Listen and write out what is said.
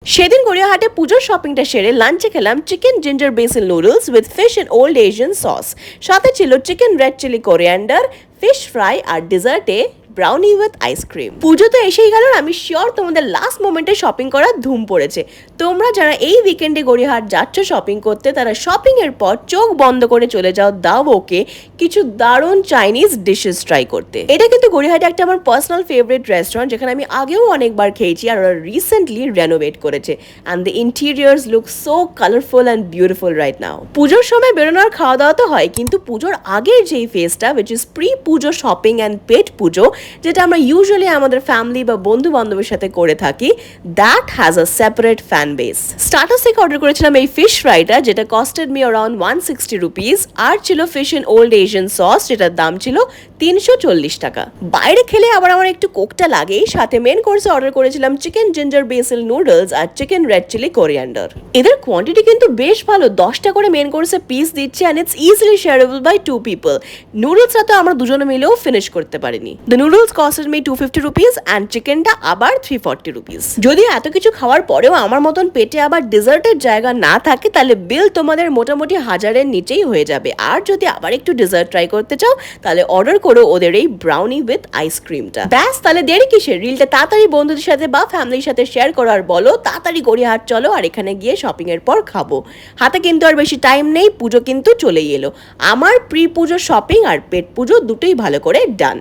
সেদিন গড়িয়াহাটে পুজোর শপিংটা সেরে লাঞ্চে খেলাম chicken ginger basil noodles with fish and old Asian sauce. সাথে ছিল chicken red chilli coriander, fish fry আর ডেজার্টে ব্রাউনি উইথ আইসক্রিম। পুজো তো এসেই গেল, আমি শিওর তোমাদের লাস্ট মোমেন্টে শপিং করার ধুম পড়েছে। তোমরা যারা এই উইকেন্ডে গড়িয়াহাট যাচ্ছ শপিং করতে, তারা শপিং এর পর চোখ বন্ধ করে চলে যাও দাওকে কিছু দারুণ চাইনিজ ডিশেস ট্রাই করতে। এটা কিন্তু গড়িয়াহাটে একটা আমার পার্সোনাল ফেভারিট রেস্টুরেন্ট, যেখানে আমি আগেও অনেকবার খেয়েছি আর ওরা রিসেন্টলি রেনোভেট করেছে। And the interiors look so colourful and beautiful right now. পুজোর সময় বেরোনোর খাওয়া দাওয়া তো হয়, কিন্তু পুজোর আগের যেই ফেজটা which is pre Puja shopping and পেট পুজো, যেটা আমরা ইউজুয়ালি আমাদের ফ্যামিলি বা বন্ধু বান্ধবের সাথে করে থাকি, that has a separate fan base. Starter থেকে অর্ডার করেছিলাম এই ফিশ ফ্রাইটা, যেটা কস্টেড মি অ্যারাউন্ড 160 রুপিস, আর ছিল fish in old Asian sauce, যেটার দাম ছিল 340 টাকা। বাইরে খেলে আবার আমার একটু কোকটা লাগেই। সাথে মেন কোর্সে অর্ডার করেছিলাম চিকেন জিঞ্জার বেসিল নুডলস আর চিকেন রেড চিলি কোরিয়ান্ডার। এদের কোয়ান্টিটি কিন্তু বেশ ভালো, 10টা করে মেন কোর্সে পিস দিচ্ছে and it's easily shareable by 2 people. নুডলসটা তো আমরা দুজনে মিলেও ফিনিশ করতে পারিনি। The noodles costed me 250 rupees and চিকেনটা আবার 340 রুপিস। যদি এত কিছু খাওয়ার পরেও আমার মতন পেটে আবার ডেজার্টের জায়গা না থাকে, তাহলে বিল তোমাদের মোটামুটি 1000-এর নিচেই হয়ে যাবে। আর যদি আবার একটু ডেজার্ট ট্রাই করতে চাও, তাহলে অর্ডার করো ওদের এই ব্রাউনি উইথ আইসক্রিমটা। ব্যাস, তাহলে দেরি কিসের? রিলটা তাড়াতাড়ি বন্ধুদের সাথে বা ফ্যামিলির সাথে শেয়ার করো আর বলো তাড়াতাড়ি গড়িয়াহাট চলো আর এখানে গিয়ে শপিং এর পর খাবো। হাতে কিন্তু আর বেশি টাইম নেই, পুজো কিন্তু চলেই এলো। আমার প্রি পুজো শপিং আর পেট পুজো দুটোই ভালো করে ডান।